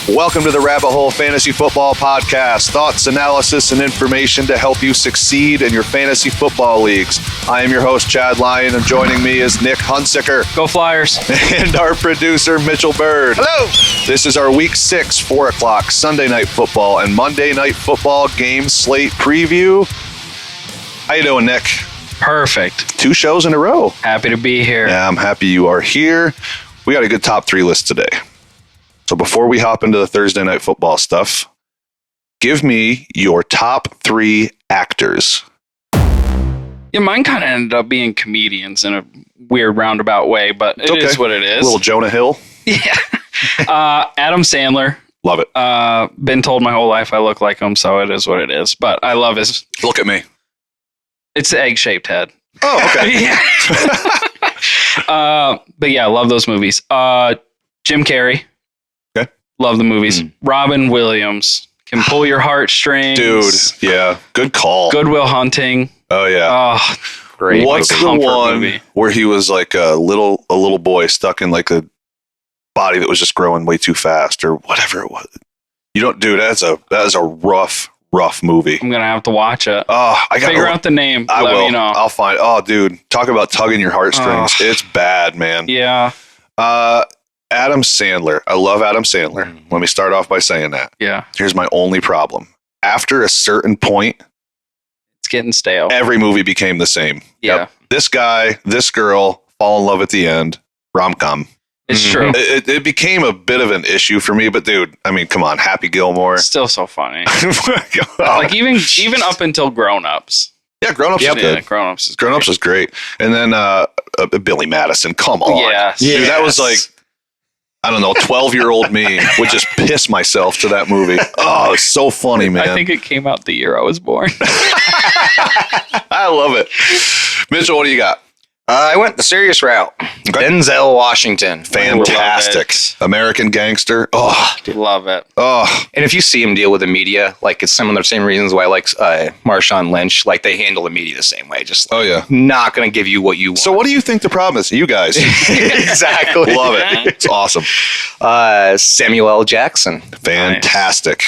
Welcome to the Rabbit Hole Fantasy Football Podcast. Thoughts, analysis, and information to help you succeed in your fantasy football leagues. I am your host, Chad Lyon, and joining me is Nick Hunsicker. Go Flyers. And our producer, Mitchell Bird. Hello. This is our Week 6, 4 o'clock Sunday Night Football and Monday Night Football game slate preview. How you doing, Nick? Perfect. 2 shows in a row. Happy to be here. Yeah, I'm happy you are here. We got a good top 3 list today. So before we hop into the Thursday Night Football stuff, give me your top 3 actors. Yeah, mine kind of ended up being comedians in a weird roundabout way, but it is what it is. Little Jonah Hill. Yeah. Adam Sandler. Love it. Been told my whole life I look like him, so it is what it is. But I love his... Look at me. It's the egg-shaped head. Oh, okay. Yeah. But yeah, I love those movies. Jim Carrey. Okay. Love the movies. Robin Williams. Can pull your heartstrings. Dude, yeah. Good call. Good Will Hunting. Oh, yeah. Oh, great. What's the one movie where he was like a little boy stuck in like a body that was just growing way too fast or whatever it was? You don't, dude, that is a rough movie. I'm gonna have to watch it. Oh, I gotta figure out the name. I Let will. me know. I'll find. Oh, dude, talk about tugging your heartstrings. It's bad, man. Yeah. Adam Sandler. I love Adam Sandler. Let me start off by saying that. Yeah. Here's my only problem. After a certain point, It's getting stale. every movie became the same. Yeah. Yep. This guy, this girl, fall in love at the end. Rom-com. It's true. It became a bit of an issue for me, but dude, I mean, come on, Happy Gilmore. It's still so funny. Oh, Like even up until Grown Ups. yeah, Grown Ups is Yeah, good. Grown Ups is Grown Ups is great. And then Billy Madison, come on. Yes. Dude, that was like, I don't know, 12-year-old me would just piss myself to that movie. Oh, it's so funny, man. I think it came out the year I was born. I love it. Mitchell, what do you got? I went the serious route. Denzel Washington. Fantastic. American Gangster. Oh, Love it. oh. And if you see him deal with the media, like it's some of the same reasons why I like Marshawn Lynch, like they handle the media the same way. Just like, Oh, yeah. not going to give you what you want. So what do you think the problem is? You guys. Exactly. Love it. It's awesome. Samuel L. Jackson. Fantastic.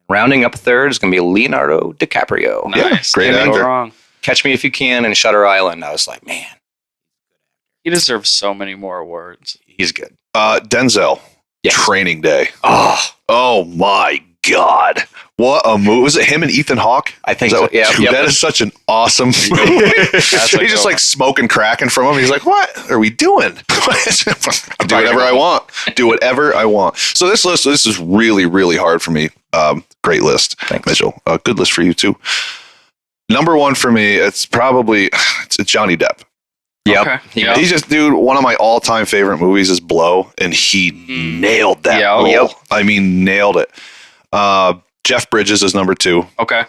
Rounding up third is going to be Leonardo DiCaprio. Nice. great Can't go actor. wrong. Catch Me If You Can and Shutter Island. I was like, man, He deserves so many more awards. he's good. Denzel. Yes. Training Day. Oh, My God. What a movie. Was it him and Ethan Hawke? I think Is that so. what- Yeah. Dude, Yep. that is such an awesome movie. That's a He's just good like smoking crack in front of him. He's like, what are we doing? I'll do whatever I want. Do whatever I want. So this is really, really hard for me. Great list. Thanks. Mitchell. Good list for you too. Number 1 for me, it's Johnny Depp. Yep. Okay. Yep. He's just, dude, one of my all-time favorite movies is Blow, and he nailed that Yeah, role. yep. I mean, nailed it. Jeff Bridges is number 2. Okay.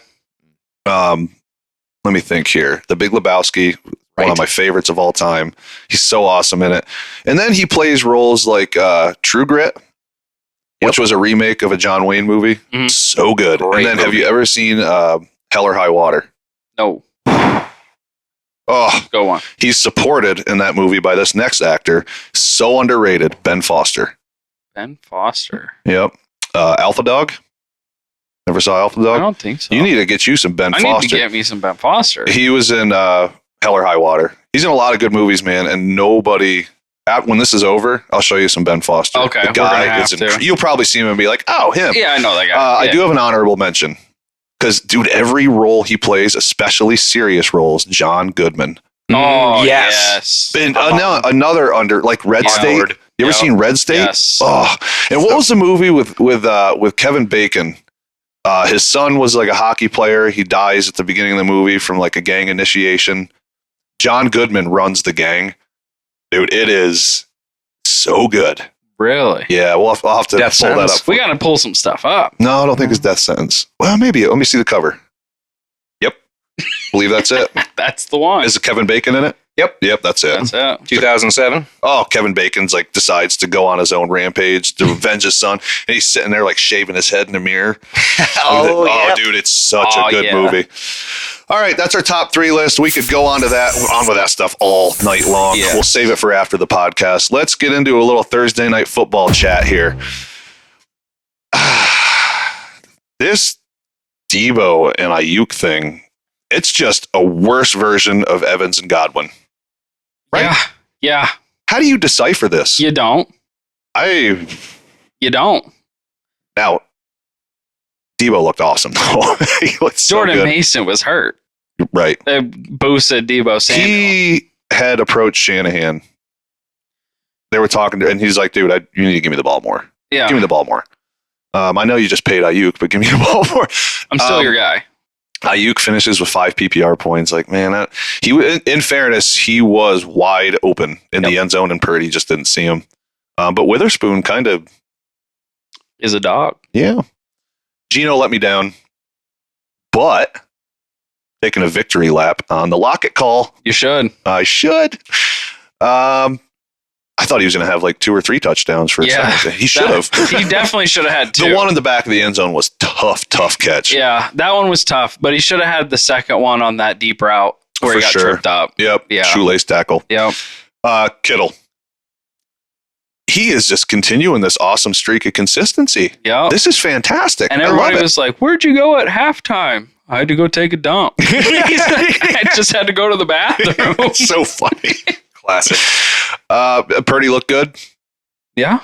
Let me think here. The Big Lebowski, one of my favorites of all time. He's so awesome in it. And then he plays roles like True Grit, which was a remake of a John Wayne movie. Mhm. So good. Great and then have movie. you ever seen Hell or High Water? No. Oh, Go on. he's supported in that movie by this next actor. So underrated, Ben Foster. Ben Foster. Yep. Alpha Dog. Never saw Alpha I Dog? don't think so. You need to get you some Ben I Foster. need to get me some Ben Foster. He was in Hell or High Water. He's in a lot of good movies, man. And nobody, when this is over, I'll show you some Ben Foster. Okay, the we're gonna guy have is to. you'll probably see him and be like, oh, him. Yeah, I know that guy. I Yeah. do have an honorable mention because, dude, every role he plays, especially serious roles, John Goodman. Oh, yes. yes. And another under like Red State. Lord. You ever Yep. seen Red State? Yes. Oh, and what was the movie with Kevin Bacon? His son was like a hockey player. He dies at the beginning of the movie from like a gang initiation. John Goodman runs the gang. Dude, it is so good. Really? Yeah, I'll have to Death pull that Sentence. up. We got to pull some stuff up. No, I don't think it's Death Sentence. Well, maybe. Let me see the cover. Yep. Believe that's it. That's the one. Is it Kevin Bacon in it? Yep, that's it. That's it. 2007. Oh, Kevin Bacon's like decides to go on his own rampage to revenge his son, and he's sitting there like shaving his head in the mirror. yeah. Dude, it's such Oh, a good yeah. movie. All right, that's our top 3 list. We could go on with that stuff all night long. Yeah. We'll save it for after the podcast. Let's get into a little Thursday night football chat here. This Debo and Ayuk thing, it's just a worse version of Evans and Godwin. Right? Yeah. How do you decipher this? You don't. You don't. Now, Debo looked awesome, though. He looked so Jordan good. Mason was hurt. Right. They boosted Debo Samuel. He had approached Shanahan. They were talking to, and he's like, dude, you need to give me the ball more. Yeah. Give me the ball more. I know you just paid Ayuk, but give me the ball more. I'm still your guy. Ayuk finishes with 5 PPR points. Like, man, in fairness, he was wide open in the end zone, and Purdy just didn't see him. But Witherspoon kind of is a dog. Yeah. Gino let me down, but taking a victory lap on the Lockett call. You should. I should. I thought he was going to have like 2 or 3 touchdowns for a second. He should have. He definitely should have had 2. The one in the back of the end zone was tough catch. Yeah, that one was tough, but he should have had the second one on that deep route where he got tripped up. Yep. Yeah. Shoelace tackle. Yep. Kittle. He is just continuing this awesome streak of consistency. Yeah. This is fantastic. And everybody was like, where'd you go at halftime? I had to go take a dump. I just had to go to the bathroom. It's so funny. Classic. Purdy looked good. Yeah.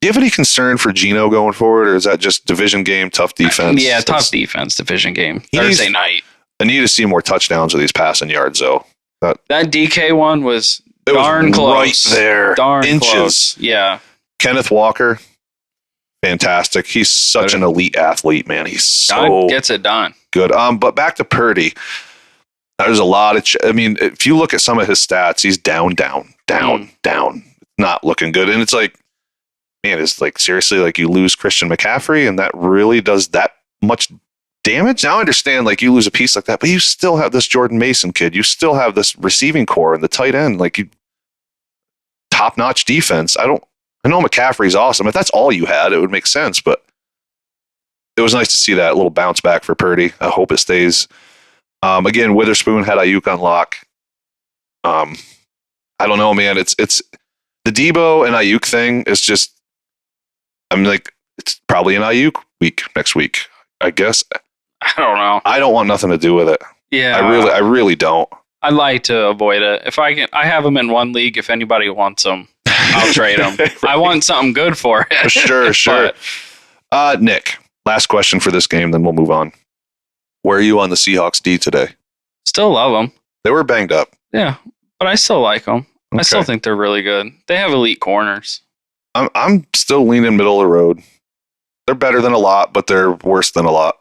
Do you have any concern for Gino going forward, or is that just division game, tough defense? Yeah, tough defense, division game. Thursday night. I need to see more touchdowns with these passing yards, though. That DK one was darn close. Right there. Darn inches. Close. Yeah. Kenneth Walker, fantastic. He's such an elite athlete, man. He's so God gets it done. Good. But back to Purdy. There's a lot of, if you look at some of his stats, he's down. Not looking good. And it's like, man, it's like, seriously, like you lose Christian McCaffrey and that really does that much damage? Now I understand, like you lose a piece like that, but you still have this Jordan Mason kid. You still have this receiving core and the tight end, like you top-notch defense. I know McCaffrey's awesome. If that's all you had, it would make sense, but it was nice to see that little bounce back for Purdy. I hope it stays. Again, Witherspoon had Ayuk on lock. I don't know, man. It's the Debo and Ayuk thing is just, I'm like, it's probably an Ayuk week next week, I guess. I don't know. I don't want nothing to do with it. Yeah. I really don't. I'd like to avoid it. If I can, I have them in one league. If anybody wants them, I'll trade them. Right. I want something good for it. Sure. Nick, last question for this game, then we'll move on. Where are you on the Seahawks D today? Still love them. They were banged up. Yeah, but I still like them. Okay. I still think they're really good. They have elite corners. I'm still leaning middle of the road. They're better than a lot, but they're worse than a lot.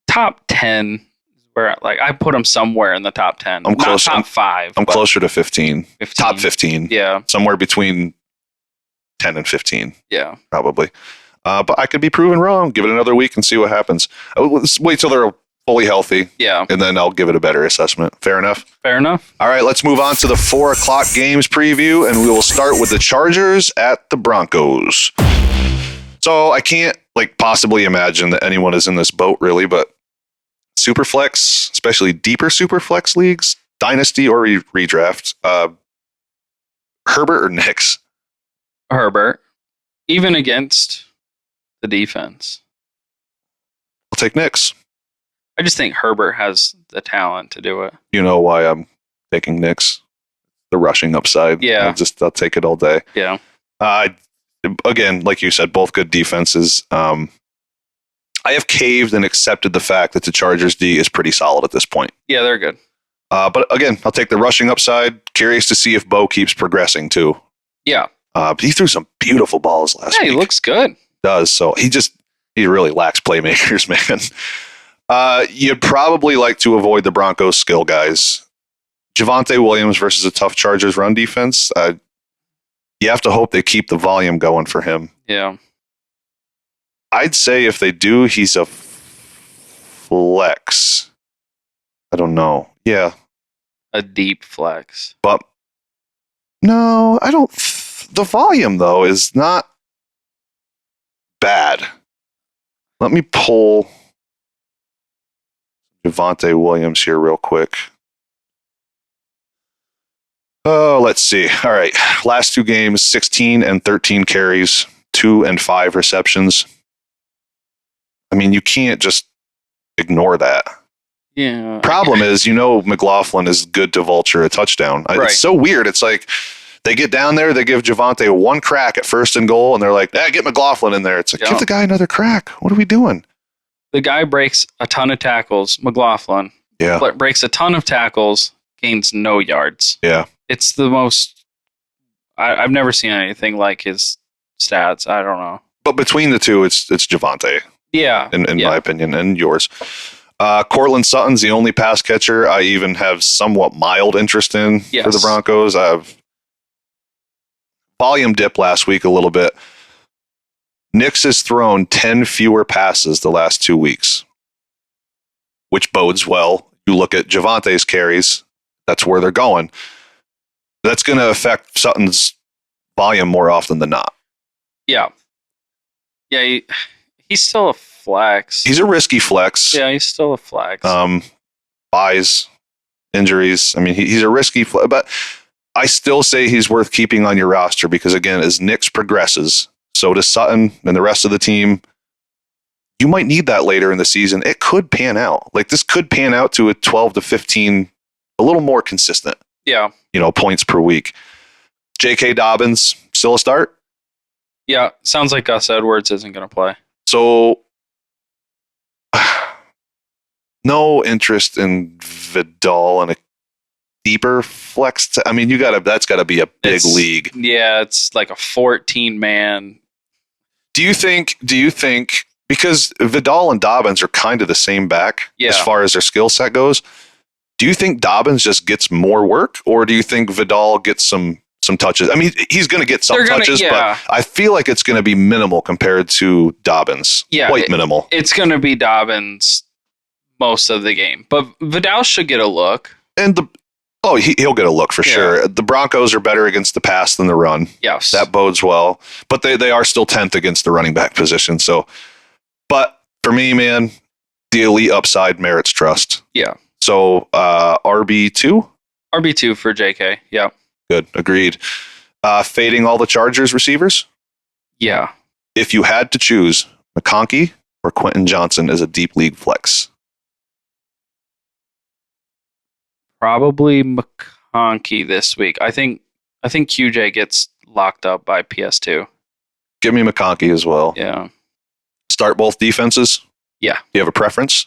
Top 10, where I put them somewhere in the top 10. I'm close. Not top 5. I'm closer to 15. Top 15. Yeah. Somewhere between 10 and 15. Yeah. Probably. But I could be proven wrong. Give it another week and see what happens. Let's wait till they're fully healthy. Yeah. And then I'll give it a better assessment. Fair enough? Fair enough. All right, let's move on to the 4 o'clock games preview, and we will start with the Chargers at the Broncos. So I can't possibly imagine that anyone is in this boat really, but Superflex, especially deeper Superflex leagues, Dynasty or redraft, Herbert or Nix? Herbert, even against the defense. I'll take Nix. I just think Herbert has the talent to do it. You know why I'm taking Nix? The rushing upside. Yeah. I'll take it all day. Yeah. Again, like you said, both good defenses. I have caved and accepted the fact that the Chargers D is pretty solid at this point. Yeah, they're good. But again, I'll take the rushing upside. Curious to see if Bo keeps progressing too. Yeah. He threw some beautiful balls last week. He looks good. Does. So he really lacks playmakers, man. You'd probably like to avoid the Broncos skill guys. Javonte Williams versus a tough Chargers run defense. You have to hope they keep the volume going for him. Yeah. I'd say if they do, he's a flex. I don't know. Yeah. A deep flex. But no, I don't. The volume, though, is not bad. Let me pull Javonte Williams here real quick. Oh, let's see. All right. Last 2 games, 16 and 13 carries, 2 and 5 receptions. I mean, you can't just ignore that. Yeah. Problem is, McLaughlin is good to vulture a touchdown. Right. It's so weird. It's like they get down there, they give Javonte one crack at 1st and goal, and they're like, get McLaughlin in there. It's like, give the guy another crack. What are we doing? The guy breaks a ton of tackles, McLaughlin. Yeah. But breaks a ton of tackles, gains no yards. Yeah. It's the most... I've never seen anything like his stats. I don't know. But between the two, it's Javonte. Yeah. In my opinion, and yours. Cortland Sutton's the only pass catcher I even have somewhat mild interest in for the Broncos. I've volume dip last week a little bit. Nix has thrown 10 fewer passes the last 2 weeks, which bodes well. You look at Javonte's carries, that's where they're going. That's going to affect Sutton's volume more often than not. Yeah. Yeah, he's still a flex. He's a risky flex. Yeah, he's still a flex. Buys, injuries. I mean, he's a risky flex, but I still say he's worth keeping on your roster because, again, as Nix progresses, so does Sutton and the rest of the team. You might need that later in the season. It could pan out. Like, this could pan out to a 12 to 15, a little more consistent. Yeah. Points per week. J.K. Dobbins, still a start? Yeah, sounds like Gus Edwards isn't going to play. So, no interest in Vidal and a deeper flex. I mean, that's got to be a big league. Yeah, it's like a 14-man. Do you think, because Vidal and Dobbins are kind of the same back as far as their skill set goes, do you think Dobbins just gets more work, or do you think Vidal gets some touches? I mean, he's going to get some touches, but I feel like it's going to be minimal compared to Dobbins. Yeah, quite minimal. It's going to be Dobbins most of the game, but Vidal should get a look. And he'll get a look for sure. The Broncos are better against the pass than the run. Yes, that bodes well. But they are still 10th against the running back position. So, but for me, man, the elite upside merits trust. Yeah. So RB2? RB2 for JK. Yeah. Good. Agreed. Fading all the Chargers receivers? Yeah. If you had to choose McConkey or Quentin Johnson as a deep league flex? Probably McConkey this week. I think QJ gets locked up by PS2. Give me McConkey as well. Yeah. Start both defenses? Yeah. Do you have a preference?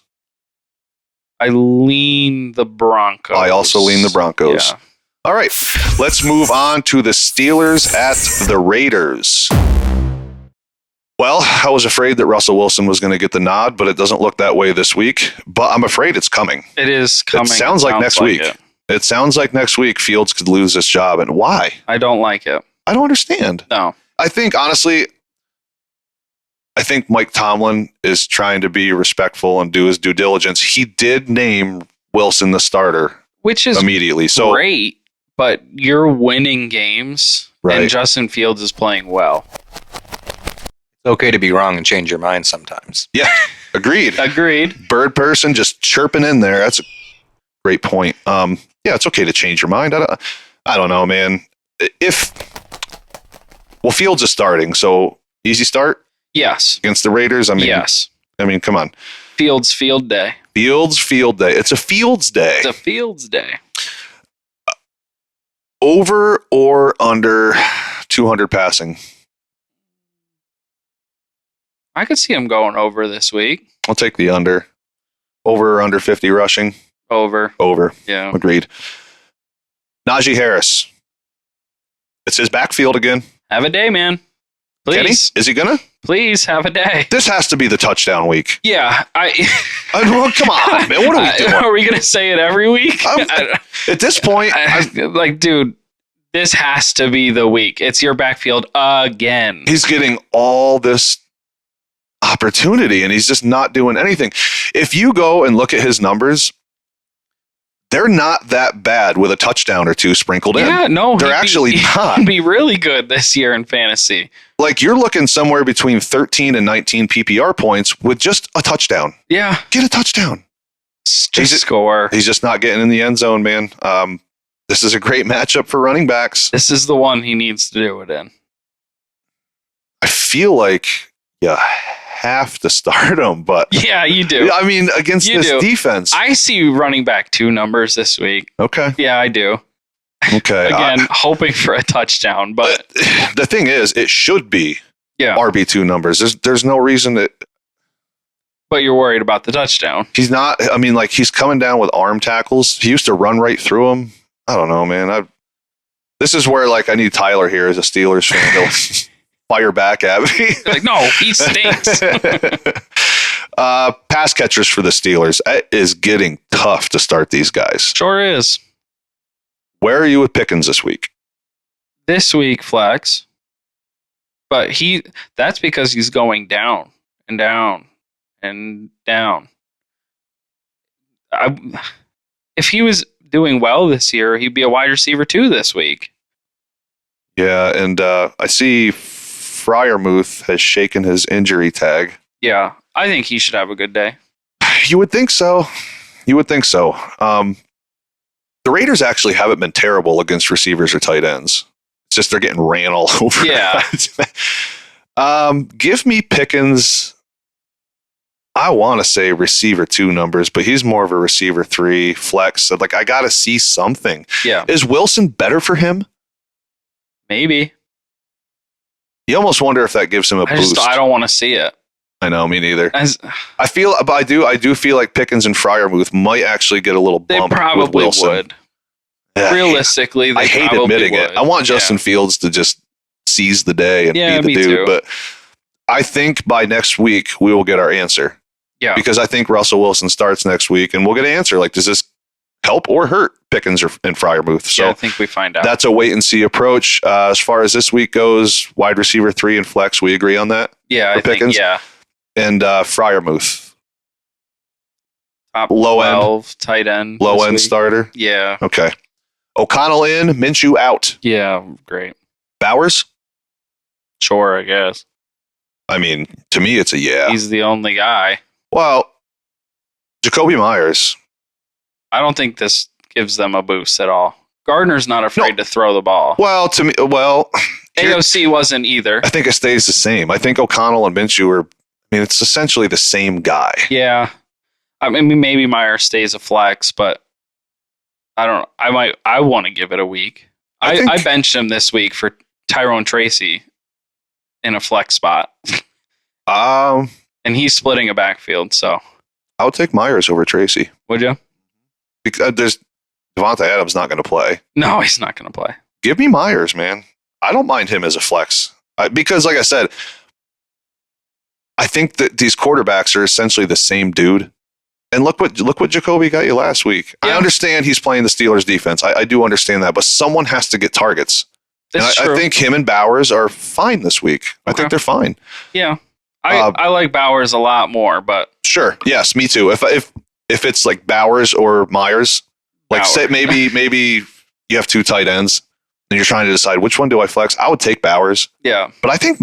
I lean the Broncos. I also lean the Broncos. Yeah. All right. Let's move on to the Steelers at the Raiders. Well, I was afraid that Russell Wilson was going to get the nod, but it doesn't look that way this week. But I'm afraid it's coming. It is coming. It sounds like next week. It sounds like next week Fields could lose this job. And why? I don't like it. I don't understand. No. I think, honestly, Mike Tomlin is trying to be respectful and do his due diligence. He did name Wilson the starter, which is immediately. So great, but you're winning games, and Justin Fields is playing well. It's okay to be wrong and change your mind sometimes. Yeah, agreed. Agreed. Bird person just chirping in there. That's a great point. Yeah, it's okay to change your mind. I don't know, man. Fields is starting, so easy start. Yes. Against the Raiders? Yes. I mean, come on. Fields field day. Fields field day. It's a Fields day. It's a Fields day. Over or under 200 passing? I could see him going over this week. I'll take the under. Over or under 50 rushing? Over. Over. Yeah. Agreed. Najee Harris. It's his backfield again. Have a day, man. Please. Is he gonna? Please have a day. This has to be the touchdown week. Yeah. Well, come on, man. What are we doing? Are we going to say it every week? At this point, dude, this has to be the week. It's your backfield again. He's getting all this opportunity and he's just not doing anything. If you go and look at his numbers, they're not that bad with a touchdown or two sprinkled in. Yeah, no. They're actually not. He'd be really good this year in fantasy. Like, you're looking somewhere between 13 and 19 PPR points with just a touchdown. Yeah. Get a touchdown. Just score. He's just not getting in the end zone, man. This is a great matchup for running backs. This is the one he needs to do it in. I feel like you have to start him. But Yeah, you do. I mean, against You this do. defense. I see running back 2 numbers this week. Okay. Yeah, I do. Okay. Again, hoping for a touchdown, but the thing is, it should be yeah. RB2 numbers. There's no reason that But you're worried about the touchdown. he's not. I mean, like, he's coming down with arm tackles. He used to run right through them. I don't know, man. This is where, like, I need Tyler here as a Steelers fan. He'll fire back at me. You're like, no, he stinks. Pass catchers for the Steelers. It is getting tough to start these guys. Sure is. Where are you with Pickens this week? This week, flex. But that's because he's going down and down and down. If he was doing well this year, he'd be a wide receiver 2 this week. Yeah, and I see Freiermuth has shaken his injury tag. Yeah, I think he should have a good day. You would think so. The Raiders actually haven't been terrible against receivers or tight ends. It's just they're getting ran all over. Yeah. Give me Pickens. I want to say receiver 2 numbers, but he's more of a receiver 3 flex. So, like, I got to see something. Yeah. Is Wilson better for him? Maybe. You almost wonder if that gives him a boost. I don't want to see it. I know, me neither. I do feel like Pickens and Freiermuth might actually get a little They bump probably with Wilson. would. Yeah, Realistically, they I hate probably admitting would. it. I want Justin Fields to just seize the day and Yeah, be the me dude. too. But I think by next week we will get our answer. Yeah. Because I think Russell Wilson starts next week, and we'll get an answer. Like, does this help or hurt Pickens and Freiermuth? So yeah, I think we find out. that's a wait and see approach. As far as this week goes, wide receiver 3 and flex, we agree on that. Yeah, I think, Pickens? yeah. And Freiermuth, Top Low end. 12, tight end. low this end week. starter. Yeah. Okay. O'Connell in, Minshew out. Yeah, great. Bowers? Sure, I guess. I mean, to me, it's a yeah. He's the only guy. Well, Jacoby Myers. I don't think this gives them a boost at all. Gardner's not afraid to throw the ball. Well, to me, AOC wasn't either. I think it stays the same. I think O'Connell and Minshew are, I mean, it's essentially the same guy. Yeah. I mean, maybe Meyer stays a flex, but I don't know. I want to give it a week. I benched him this week for Tyrone Tracy in a flex spot. And he's splitting a backfield, so. I would take Myers over Tracy. Would you? Because Devontae Adams not going to play. No, he's not going to play. Give me Myers, man. I don't mind him as a flex. Because, like I said, I think that these quarterbacks are essentially the same dude. And look what Jacoby got you last week. Yeah. I understand he's playing the Steelers defense. I do understand that, but someone has to get targets. That's and true. I think him and Bowers are fine this week. I think they're fine. Yeah. I like Bowers a lot more, but sure. Yes, me too. If it's like Bowers or Myers, like say maybe you have 2 tight ends and you're trying to decide which one do I flex, I would take Bowers. Yeah. But I think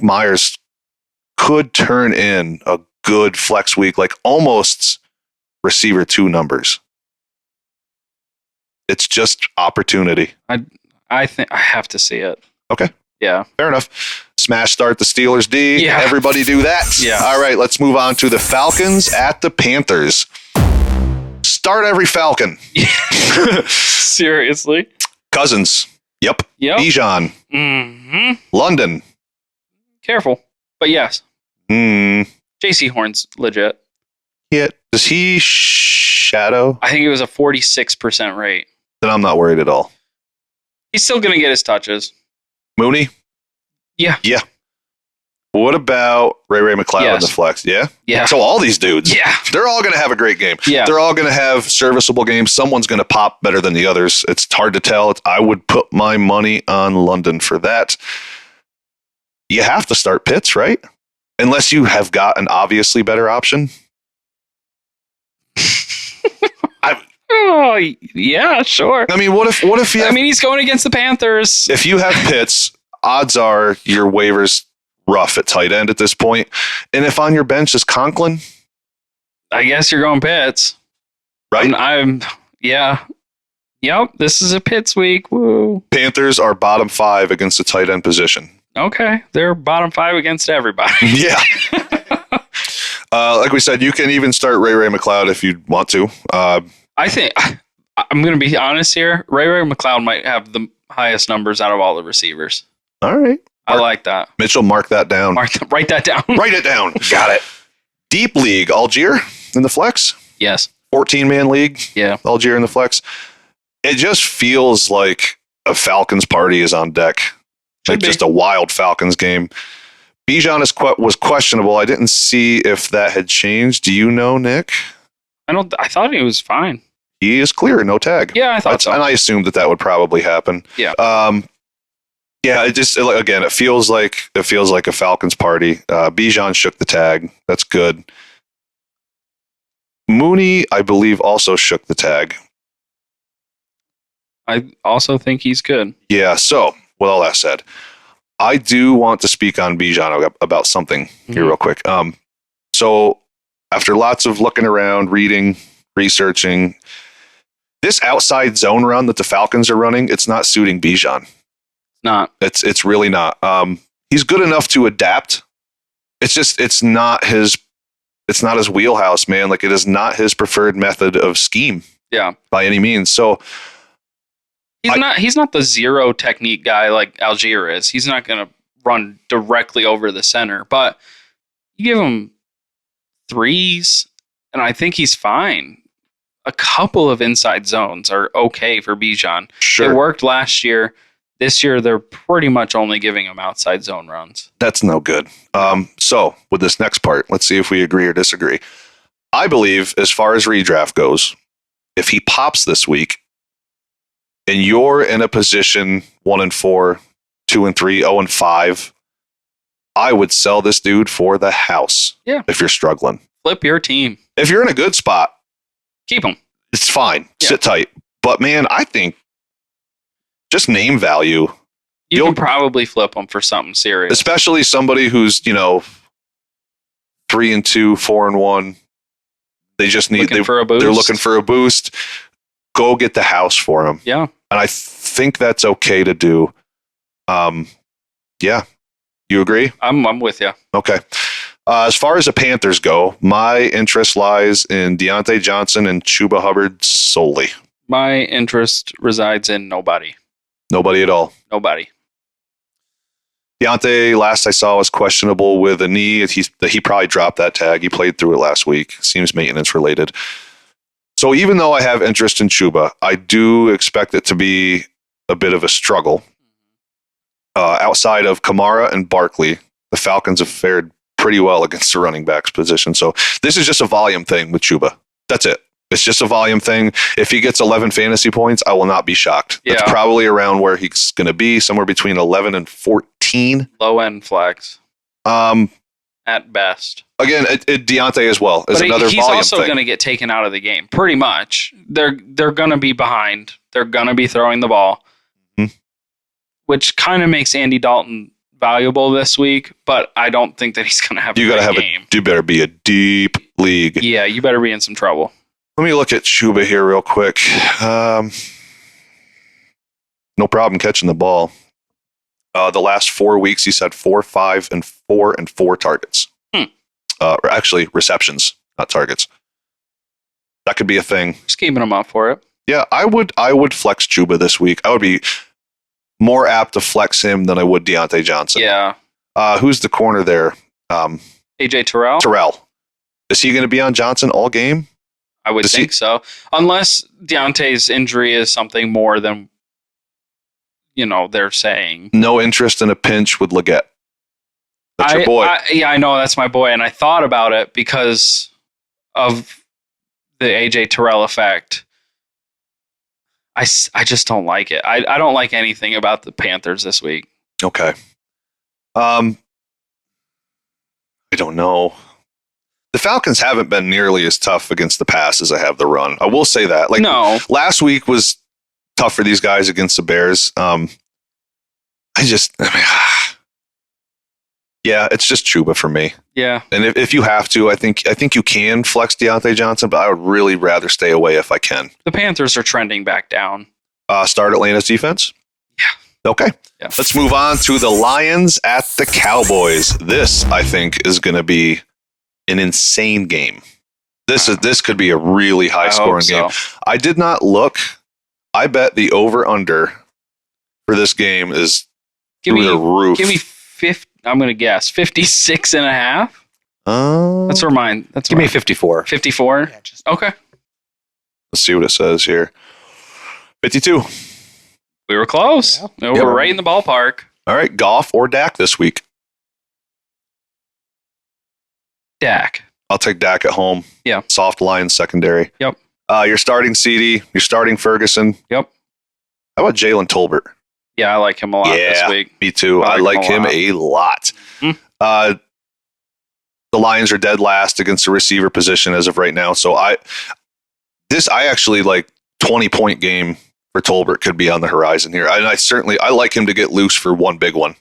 Myers could turn in a good flex week, like almost receiver 2 numbers. It's just opportunity. I think I have to see it. Okay. Yeah. Fair enough. Smash start the Steelers D. Yeah. Everybody do that. Yeah. All right, let's move on to the Falcons at the Panthers. Start every Falcon. Seriously? Cousins. Yep. Bijan. Mm-hmm. London. Careful. But yes. JC Horn's legit. Yeah. Does he shadow? I think it was a 46% rate. Then I'm not worried at all. He's still going to get his touches. Mooney? Yeah. Yeah. What about Ray McLeod in the flex? Yeah? Yeah. So all these dudes, they're all going to have a great game. Yeah. They're all going to have serviceable games. Someone's going to pop better than the others. It's hard to tell. I would put my money on London for that. You have to start Pitts, right? Unless you have got an obviously better option. Oh, yeah, sure. I mean, what if you have, he's going against the Panthers. If you have Pitts, odds are your waiver's rough at tight end at this point. And if on your bench is Conklin, I guess you're going Pitts. Right? Yeah. Yep, this is a Pitts week. Woo. Panthers are bottom 5 against the tight end position. Okay, they're bottom 5 against everybody. Yeah. Like we said, you can even start Ray McLeod if you want to. I think I'm going to be honest here. Ray McLeod might have the highest numbers out of all the receivers. All right. I like that. Mitchell, mark that down. Write that down. Write it down. Got it. Deep league, Algier in the flex. Yes. 14-man league. Yeah. Algier in the flex. It just feels like a Falcons party is on deck. Like just a wild Falcons game. Bijan was questionable. I didn't see if that had changed. Do you know, Nick? I thought he was fine. He is clear, no tag. Yeah, I thought so. And I assumed that would probably happen. Yeah. Yeah, it feels like a Falcons party. Bijan shook the tag. That's good. Mooney, I believe, also shook the tag. I also think he's good. Yeah, so with all that said, I do want to speak on Bijan about something here real quick. So after lots of looking around, reading, researching, this outside zone run that the Falcons are running, it's not suiting Bijan. It's really not. He's good enough to adapt. It's not his wheelhouse, man. Like, it is not his preferred method of scheme. Yeah. By any means. So he's not the zero technique guy like Algier is. He's not going to run directly over the center, but you give him threes and I think he's fine. A couple of inside zones are okay for Bijan. Sure. It worked last year. This year, they're pretty much only giving him outside zone runs. That's no good. So with this next part, let's see if we agree or disagree. I believe, as far as redraft goes, if he pops this week and you're in a position 1-4, 2-3, 0-5, I would sell this dude for the house. Yeah. If you're struggling. Flip your team. If you're in a good spot, keep him. It's fine. Yeah. Sit tight. But man, I think just name value. You can probably flip them for something serious. Especially somebody who's, 3-2, 4-1. They just need for a boost. They're looking for a boost. Go get the house for them. Yeah. And I think that's okay to do. Yeah. You agree? I'm with you. Okay. As far as the Panthers go, my interest lies in Deontay Johnson and Chuba Hubbard solely. My interest resides in nobody. Nobody at all. Nobody. Deontay, last I saw, was questionable with a knee. He probably dropped that tag. He played through it last week. Seems maintenance related. So even though I have interest in Chuba, I do expect it to be a bit of a struggle. Outside of Kamara and Barkley, the Falcons have fared pretty well against the running backs position. So this is just a volume thing with Chuba. That's it. It's just a volume thing. If he gets 11 fantasy points, I will not be shocked. Yeah. That's probably around where he's going to be, somewhere between 11 and 14. Low end flex. At best. Again, Deontay as well is another volume thing. He's also going to get taken out of the game, pretty much. They're going to be behind. They're going to be throwing the ball, which kind of makes Andy Dalton valuable this week, but I don't think that he's going to have a game. You better be a deep league. Yeah, you better be in some trouble. Let me look at Chuba here real quick. No problem catching the ball. The last 4 weeks, he's had 4, 5, and 4 and 4 targets. Actually, receptions, not targets. That could be a thing. Just keeping him up for it. Yeah, I would flex Chuba this week. I would be more apt to flex him than I would Deontay Johnson. Yeah. Who's the corner there? AJ Terrell? Terrell. Is he going to be on Johnson all game? I would think so. Unless Deontay's injury is something more than, they're saying. No interest in a pinch with Leggett. That's your boy. I know. That's my boy. And I thought about it because of the AJ Terrell effect. I just don't like it. I don't like anything about the Panthers this week. Okay. I don't know. The Falcons haven't been nearly as tough against the pass as I have the run. I will say that. No. Last week was tough for these guys against the Bears. Yeah, it's just Chuba for me. Yeah. And if you have to, I think you can flex Deontay Johnson, but I would really rather stay away if I can. The Panthers are trending back down. Start Atlanta's defense? Yeah. Okay. Yeah. Let's move on to the Lions at the Cowboys. This, I think, is going to be an insane game. This could be a really high-scoring game. I did not look. I bet the over-under for this game is through the roof. Give me 50. I'm going to guess 56 and a half. That's where mine. Give me 54. 54. Yeah, okay. Let's see what it says here. 52. We were close. Yeah. We were right in the ballpark. All right, Goff or Dak this week? Dak. I'll take Dak at home. Yeah. Soft Lions secondary. Yep. You're starting CD. You're starting Ferguson. Yep. How about Jalen Tolbert? Yeah, I like him a lot this week. Me too. I like him a lot. Mm-hmm. The Lions are dead last against the receiver position as of right now. So I actually like 20-point game for Tolbert could be on the horizon here. And I like him to get loose for one big one.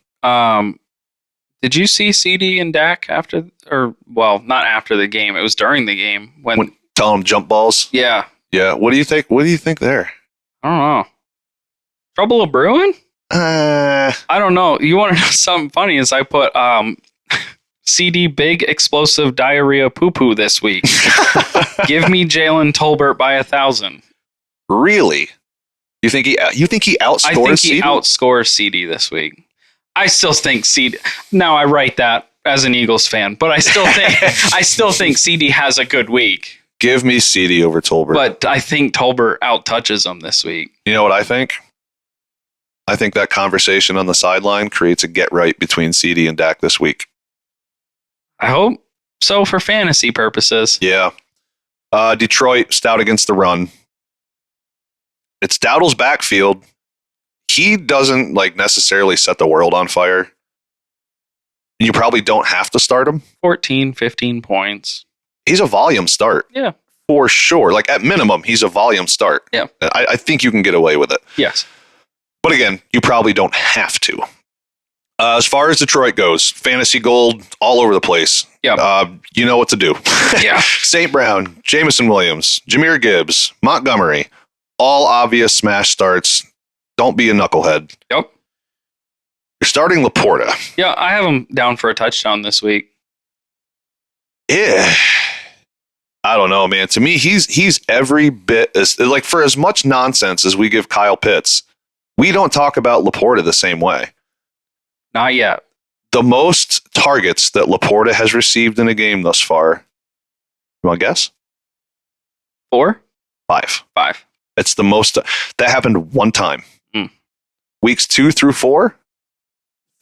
Did you see CD and Dak not after the game? It was during the game when tell him jump balls. Yeah. Yeah. What do you think? What do you think there? I don't know. Trouble of brewing? I don't know. You want to know something funny? Is I put CD big explosive diarrhea poo poo this week. Give me Jalen Tolbert by 1,000. Really? You think he outscores I think he CD? outscores CD this week. I still think CD. Now I write that as an Eagles fan, but I still think CD has a good week. Give me CD over Tolbert. But I think Tolbert outtouches him this week. You know what I think? I think that conversation on the sideline creates a get right between CD and Dak this week. I hope so for fantasy purposes. Yeah. Detroit, stout against the run. It's Dowdle's backfield. He doesn't necessarily set the world on fire. You probably don't have to start him. 14, 15 points. He's a volume start. Yeah. For sure. At minimum, he's a volume start. Yeah. I think you can get away with it. Yes. But again, you probably don't have to. As far as Detroit goes, fantasy gold all over the place. Yeah. You know what to do. Yeah. St. Brown, Jamison Williams, Jahmyr Gibbs, Montgomery, all obvious smash starts. Don't be a knucklehead. Yep. You're starting Laporta. Yeah, I have him down for a touchdown this week. Yeah. I don't know, man. To me, he's every bit as for as much nonsense as we give Kyle Pitts, we don't talk about Laporta the same way. Not yet. The most targets that Laporta has received in a game thus far, you want to guess? 4? 5. 5. It's the most. That happened one time. Weeks 2 through 4,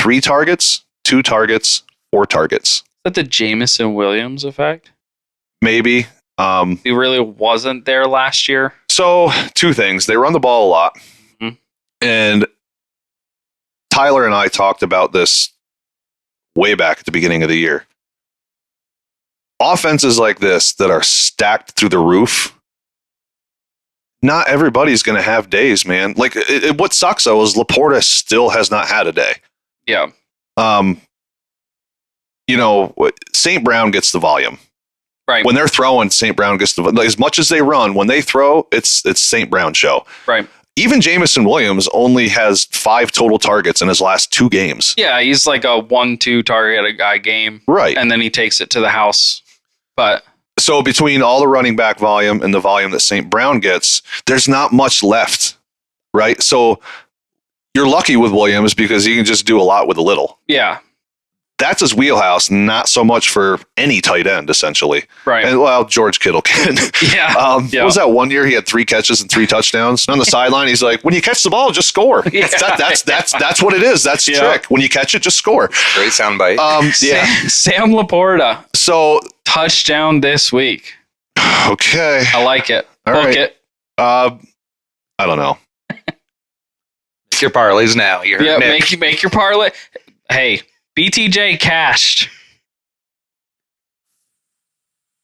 3 targets, 2 targets, 4 targets. Is that the Jamison Williams effect? Maybe. He really wasn't there last year. So 2 things. They run the ball a lot. Mm-hmm. And Tyler and I talked about this way back at the beginning of the year. Offenses like this that are stacked through the roof, not everybody's going to have days, man. What sucks, though, is Laporta still has not had a day. Yeah. St. Brown gets the volume. Right. When they're throwing, St. Brown gets the as much as they run. When they throw, it's St. Brown show. Right. Even Jamison Williams only has 5 total targets in his last 2 games. Yeah, he's like a 1-2 target a guy game. Right. And then he takes it to the house. But so between all the running back volume and the volume that St. Brown gets, there's not much left. Right. So you're lucky with Williams because he can just do a lot with a little. Yeah. That's his wheelhouse, not so much for any tight end, essentially. Right. And, George Kittle can. Yeah. What was that one year? He had 3 catches and 3 touchdowns. And on the sideline, he's like, when you catch the ball, just score. Yeah. That's what it is. That's the trick. When you catch it, just score. Great soundbite. Yeah. Sam Laporta. So touchdown this week. Okay. I like it. All Book right. it. I don't know. Make your parlays now. Yeah, make your parlay. Hey, BTJ cashed.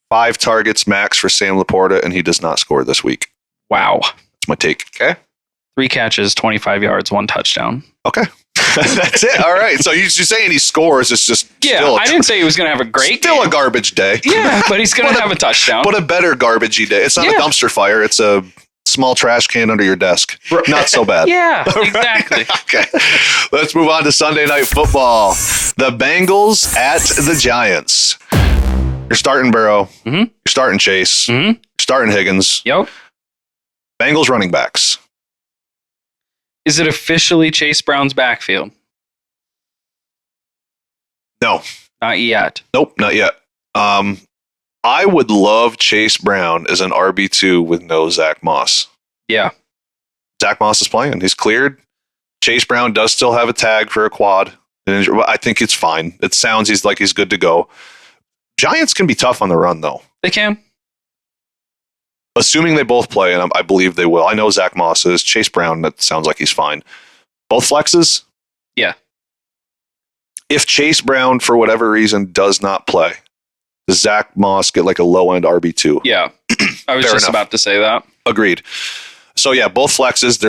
5 targets max for Sam Laporta, and he does not score this week. Wow. That's my take. Okay. 3 catches, 25 yards, 1 touchdown. Okay. That's it. All right. So you're saying he scores. It's just I didn't say he was going to have a great Still game. a garbage day. Yeah, but he's going to have a touchdown. But a better garbagey day. It's not a dumpster fire. It's a small trash can under your desk. Not so bad. Yeah, exactly. Okay. Let's move on to Sunday Night Football. The Bengals at the Giants. You're starting Burrow. Mm-hmm. You're starting Chase. Mm-hmm. You're starting Higgins. Yep. Bengals running backs. Is it officially Chase Brown's backfield? No. Not yet. Nope, not yet. I would love Chase Brown as an RB2 with no Zach Moss. Yeah. Zach Moss is playing. He's cleared. Chase Brown does still have a tag for a quad. I think it's fine. It sounds he's good to go. Giants can be tough on the run, though. They can. Assuming they both play, and I believe they will. I know Zach Moss is. Chase Brown, that sounds like he's fine. Both flexes? Yeah. If Chase Brown, for whatever reason, does not play, does Zach Moss get like a low-end RB2? Yeah. I was Fair just enough. about to say that. Agreed. So, yeah, both flexes,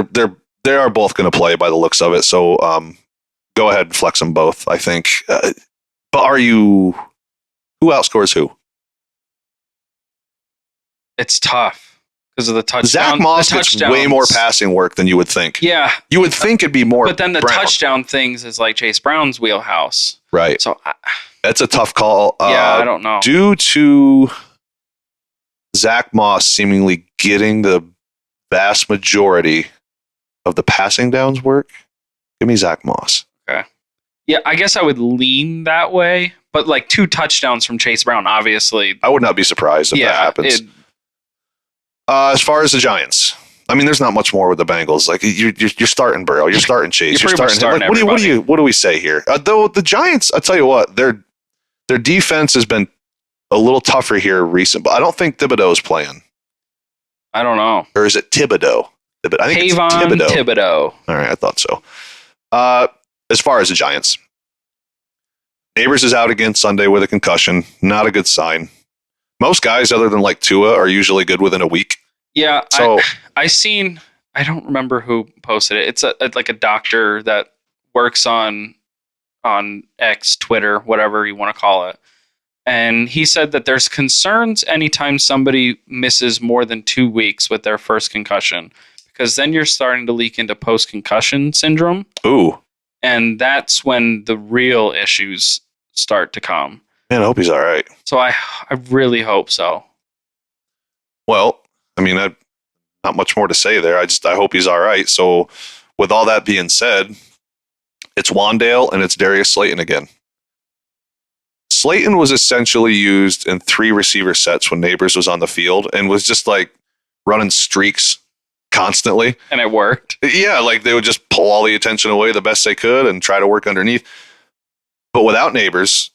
they are both going to play by the looks of it. So, go ahead and flex them both, I think. But who outscores who? It's tough because of the touchdown. Zach Moss gets way more passing work than you would think. Yeah. You would think it'd be more. But then the Brown. touchdown things is like Chase Brown's wheelhouse. Right. So, That's a tough call. I don't know. Due to Zach Moss seemingly getting the vast majority of the passing downs work, give me Zach Moss. Okay. Yeah, I guess I would lean that way. But like 2 touchdowns from Chase Brown, obviously. I would not be surprised if that happens. As far as the Giants, I mean, there's not much more with the Bengals. Like you're starting Burrow, you're starting Chase, you're starting. Like, what do we say here? Though the Giants, I tell you what, their defense has been a little tougher here recent, but I don't think Thibodeau's playing. I don't know. Or is it Thibodeau? I think it's Thibodeau. All right, I thought so. As far as the Giants, Neighbors is out again Sunday with a concussion. Not a good sign. Most guys, other than like Tua, are usually good within a week. Yeah, so I don't remember who posted it. It's like a doctor that works on X, Twitter, whatever you want to call it. And he said that there's concerns anytime somebody misses more than 2 weeks with their first concussion, because then you're starting to leak into post-concussion syndrome. Ooh. And that's when the real issues start to come. Man, I hope he's all right. So I really hope so. Well, I mean, not much more to say there. I hope he's all right. So with all that being said, it's Wandale and it's Darius Slayton again. Slayton was essentially used in 3 receiver sets when Neighbors was on the field and was just like running streaks constantly. And it worked. Yeah, like they would just pull all the attention away the best they could and try to work underneath. But without Neighbors,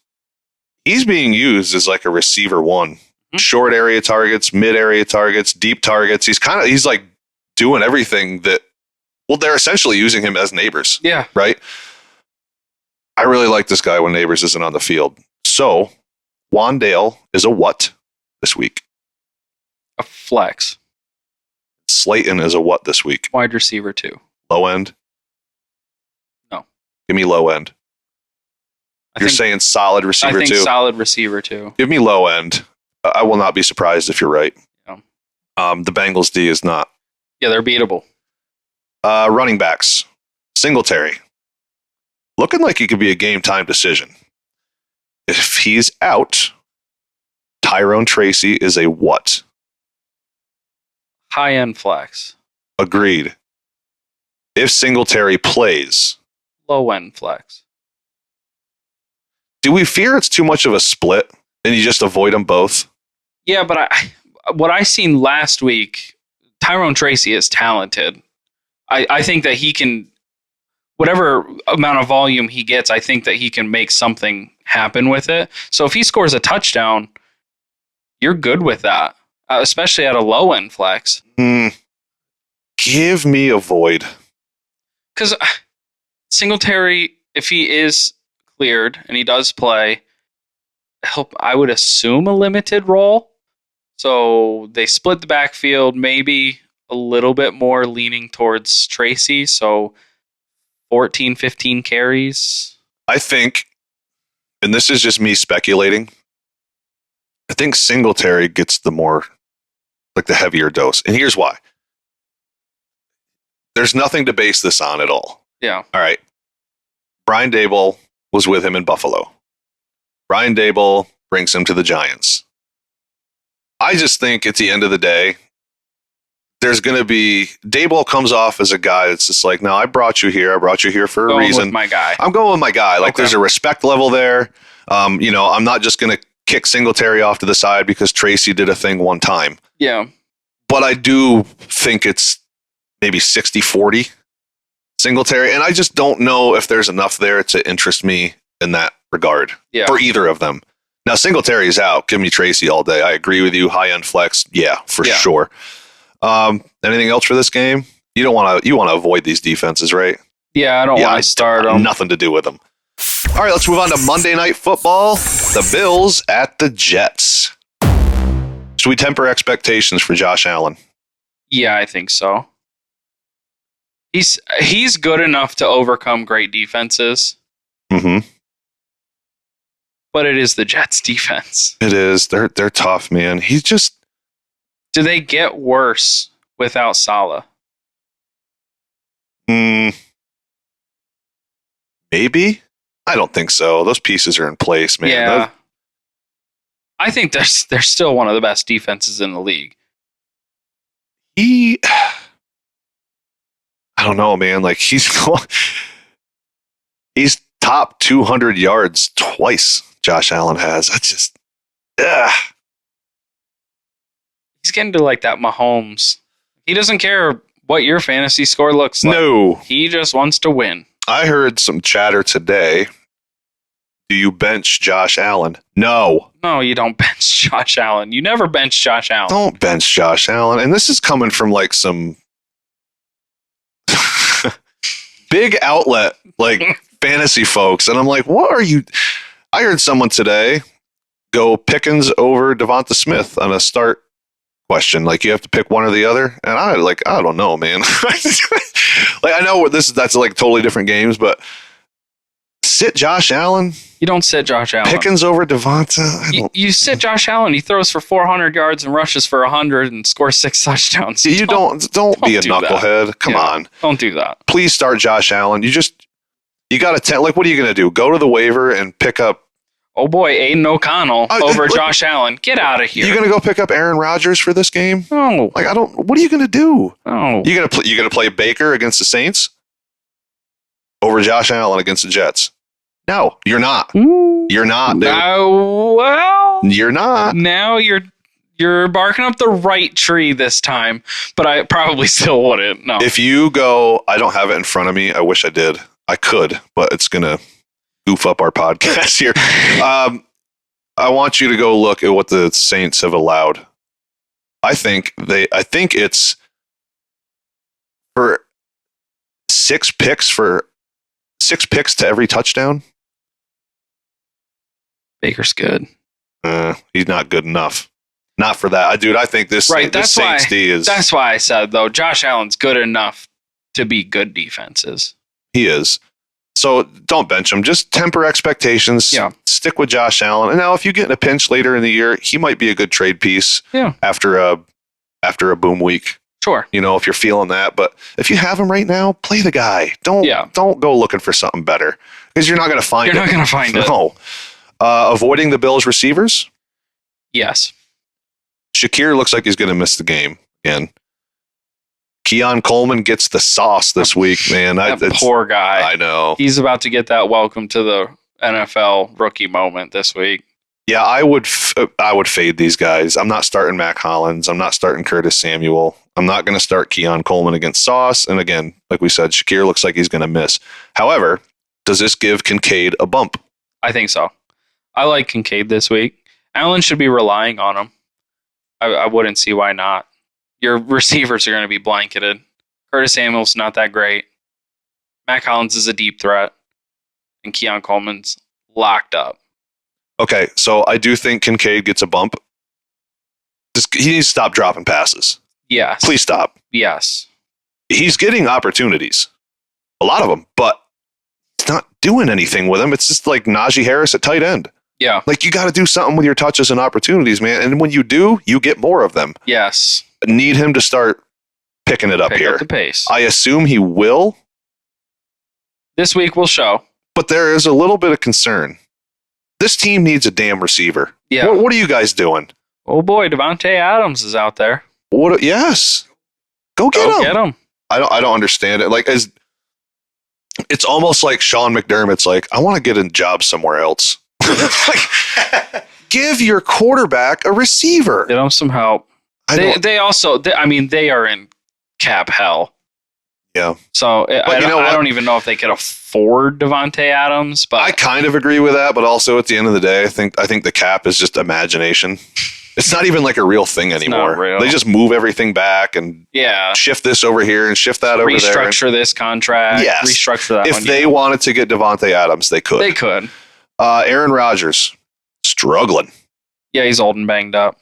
he's being used as like a receiver 1. Mm-hmm. Short area targets, mid area targets, deep targets. He's like doing everything that, well, they're essentially using him as Neighbors. Yeah. Right? I really like this guy when Neighbors isn't on the field. So, Wandale is a what this week? A flex. Slayton is a what this week? Wide receiver 2. Low end? No. Give me low end. You're saying solid receiver 2? I think solid receiver 2. Give me low end. I will not be surprised if you're right. Yeah. The Bengals D is not. Yeah, they're beatable. Running backs. Singletary. Looking like it could be a game time decision. If he's out, Tyrone Tracy is a what? High-end flex. Agreed. If Singletary plays, low-end flex. Do we fear it's too much of a split and you just avoid them both? Yeah, but what I seen last week, Tyrone Tracy is talented. I think that he can, whatever amount of volume he gets, I think that he can make something happen with it. So if he scores a touchdown, you're good with that, especially at a low-end flex. Give me a void. Because Singletary, if he is cleared and he does play, I would assume a limited role. So they split the backfield, maybe a little bit more leaning towards Tracy. So 14, 15 carries. I think, and this is just me speculating, I think Singletary gets the more, like the heavier dose. And here's why. There's nothing to base this on at all. Yeah. All right. Brian Daboll was with him in Buffalo. Brian Daboll brings him to the Giants. I just think at the end of the day, there's going to be Daboll comes off as a guy that's just like, no, I brought you here. I brought you here for a reason. With my guy. I'm going with my guy. Like there's a respect level there. I'm not just going to kick Singletary off to the side because Tracy did a thing one time. Yeah. But I do think it's maybe 60-40 Singletary. And I just don't know if there's enough there to interest me in that regard for either of them. Now, Singletary is out. Give me Tracy all day. I agree with you. High end flex. Yeah, for sure. Anything else for this game? You want to avoid these defenses, right? Yeah, I don't want to start them. Nothing to do with them. All right, let's move on to Monday Night Football. The Bills at the Jets. Should we temper expectations for Josh Allen? Yeah, I think so. He's good enough to overcome great defenses. Mm-hmm. But it is the Jets defense. It is. They're tough, man. He's just... Do they get worse without Salah? Maybe. I don't think so. Those pieces are in place, man. Yeah. I think they're still one of the best defenses in the league. I don't know, man. Like he's top 200 yards twice. Josh Allen has. That's just. He's getting to like that Mahomes. He doesn't care what your fantasy score looks like. No. He just wants to win. I heard some chatter today. Do you bench Josh Allen? No. No, you don't bench Josh Allen. You never bench Josh Allen. Don't bench Josh Allen. And this is coming from like some big outlet, like fantasy folks. And I'm like, what are you? I heard someone today go Pickens over Devonta Smith on a start question. Like you have to pick one or the other. And I don't know, man. Like I know that's like totally different games, but sit Josh Allen. You don't sit Josh Allen. Pickens over Devonta. You sit Josh Allen. He throws for 400 yards and rushes for 100 and scores 6 touchdowns. You don't be a knucklehead. Come on. Don't do that. Please start Josh Allen. You got to like, what are you going to do? Go to the waiver and pick up. Oh boy, Aiden O'Connell over Josh Allen. Get out of here. You going to go pick up Aaron Rodgers for this game? No. Like what are you going to do? No. You going to play Baker against the Saints over Josh Allen against the Jets? No, you're not. You're not, dude. Well, you're not. Now you're barking up the right tree this time, but I probably still wouldn't. No. If you go, I don't have it in front of me. I wish I did. I could, but it's gonna goof up our podcast here. I want you to go look at what the Saints have allowed. I think it's for 6 picks to every touchdown. Baker's good. He's not good enough. Not for that. I think this Saints D is... That's why I said, though, Josh Allen's good enough to be good defenses. He is. So don't bench him. Just temper expectations. Yeah. Stick with Josh Allen. And now if you get in a pinch later in the year, he might be a good trade piece after a boom week. Sure. If you're feeling that. But if you have him right now, play the guy. Don't go looking for something better because you're not going to find it. You're not going to find it. No. Avoiding the Bills receivers? Yes. Shakir looks like he's going to miss the game again. Keon Coleman gets the sauce this week, man. That poor guy. I know. He's about to get that welcome to the NFL rookie moment this week. Yeah, I would fade these guys. I'm not starting Mac Hollins. I'm not starting Curtis Samuel. I'm not going to start Keon Coleman against Sauce. And again, like we said, Shakir looks like he's going to miss. However, does this give Kincaid a bump? I think so. I like Kincaid this week. Allen should be relying on him. I wouldn't see why not. Your receivers are going to be blanketed. Curtis Samuel's not that great. Mac Hollins is a deep threat. And Keon Coleman's locked up. Okay, so I do think Kincaid gets a bump. He needs to stop dropping passes. Yes. Please stop. Yes. He's getting opportunities. A lot of them, but he's not doing anything with them. It's just like Najee Harris at tight end. Yeah. Like you got to do something with your touches and opportunities, man. And when you do, you get more of them. Yes. Need him to start picking it up Pick here. up the pace. I assume he will, This week will show. but there is a little bit of concern. This team needs a damn receiver. Yeah. What are you guys doing? Oh boy, Devontae Adams is out there. Yes. Go get him. Get him. I don't understand it. Like, it's almost like Sean McDermott's like, I want to get a job somewhere else. Like, give your quarterback a receiver. Get him some help. They are in cap hell. Yeah. So I don't even know if they could afford Devontae Adams, but I kind of agree with that, but also at the end of the day, I think the cap is just imagination. It's not even like a real thing anymore. not real. They just move everything back and shift this over here and shift that over there. Restructure this contract. Yes. Restructure that If one. they wanted to get Devontae Adams, they could. They could. Aaron Rodgers, struggling. Yeah, he's old and banged up.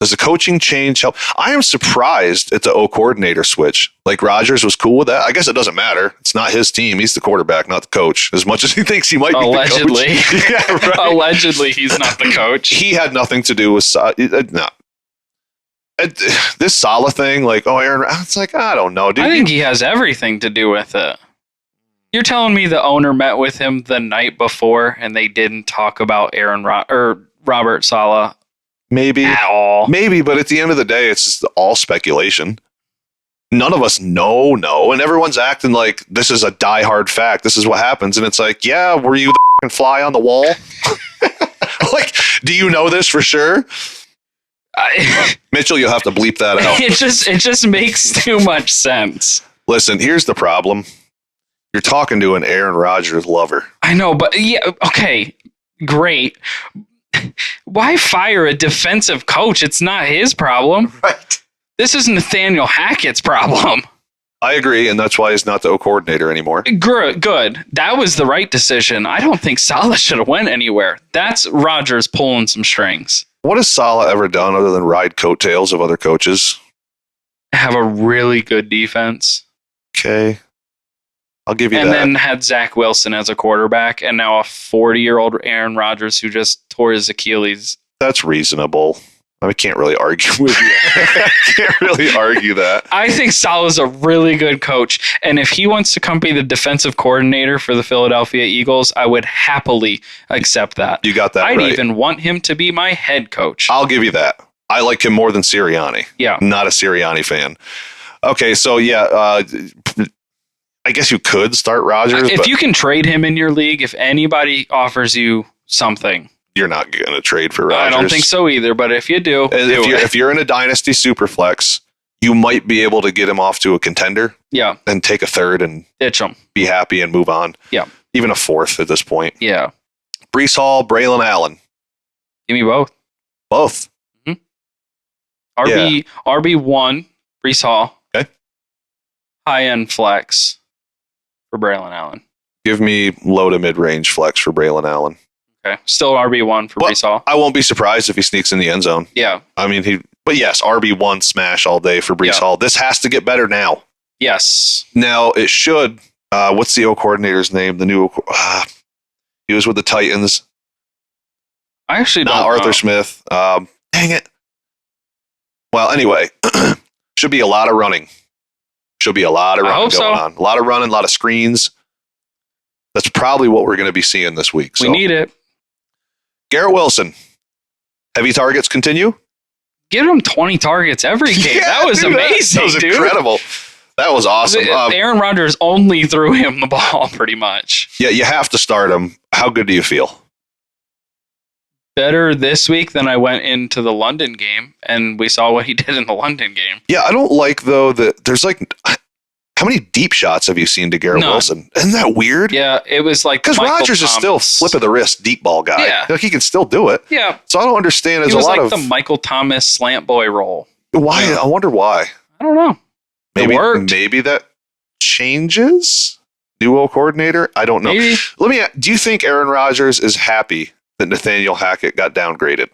Does the coaching change help? I am surprised at the O coordinator switch. Like, Rodgers was cool with that. I guess it doesn't matter. It's not his team. He's the quarterback, not the coach. As much as he thinks he might be Allegedly. the coach. Yeah, right. Allegedly, he's not the coach. He had nothing to do with this Salah thing. Like, Aaron. It's like, I don't know, dude. I think he has everything to do with it. You're telling me the owner met with him the night before and they didn't talk about Robert Salah maybe at all? Maybe, but at the end of the day, it's just all speculation. None of us know, and everyone's acting like this is a diehard fact. This is what happens, and it's like, yeah, were you the fly on the wall? Like, do you know this for sure? Mitchell, you'll have to bleep that out. It just makes too much sense. Listen, here's the problem. You're talking to an Aaron Rodgers lover. I know, but yeah, okay, great. Why fire a defensive coach? It's not his problem. Right. This is Nathaniel Hackett's problem. I agree, and that's why he's not the O coordinator anymore. Good. That was the right decision. I don't think Salah should have went anywhere. That's Rodgers pulling some strings. What has Salah ever done other than ride coattails of other coaches? Have a really good defense. Okay. I'll give you that. And then had Zach Wilson as a quarterback, and now a 40-year-old Aaron Rodgers who just tore his Achilles. That's reasonable. I can't really argue with you. I can't really argue that. I think Salah's a really good coach, and if he wants to come be the defensive coordinator for the Philadelphia Eagles, I would happily accept that. You got that I'd right. even want him to be my head coach. I'll give you that. I like him more than Sirianni. Yeah. I'm not a Sirianni fan. Okay, so yeah, I guess you could start Rodgers. If you can trade him in your league, if anybody offers you something, you're not going to trade for Rodgers. I don't think so either, but if you do, if you're in a dynasty superflex, you might be able to get him off to a contender. Yeah. And take a third and ditch him. Be happy and move on. Yeah. Even a fourth at this point. Yeah. Breece Hall, Braylon Allen. Give me both. Both. Mm-hmm. RB1, Breece Hall. Okay. High-end flex for Braylon Allen. Give me low to mid-range flex for Braylon Allen. Okay. Still RB1 for Breece Hall. I won't be surprised if he sneaks in the end zone. Yeah. I mean, but yes, RB1 smash all day for Breece Hall. This has to get better now. Yes. Now, it should. What's the O coordinator's name? The new he was with the Titans. I actually don't know. Not Arthur Smith. Dang it. Well, anyway, should be a lot of running. Should be a lot of running going on. A lot of running, a lot of screens. That's probably what we're going to be seeing this week. We need it. Garrett Wilson. Heavy targets continue? Give him 20 targets every game. Yeah, that was amazing, That was dude. incredible. That was awesome. Aaron Rodgers only threw him the ball, pretty much. Yeah, you have to start him. How good do you feel? Better this week than I went into the London game, and we saw what he did in the London game. Yeah, I don't like, though, that there's like... How many deep shots have you seen to Garrett Wilson? Isn't that weird? Yeah, it was like... Because Rodgers is still flip of the wrist deep ball guy. Yeah. Like, he can still do it. Yeah. So I don't understand. There's he was a lot like the Michael Thomas slant boy role. Why? Yeah. I wonder why. I don't know. Maybe, it worked. Maybe that changes? Duo coordinator? I don't know. Maybe. Do you think Aaron Rodgers is happy that Nathaniel Hackett got downgraded?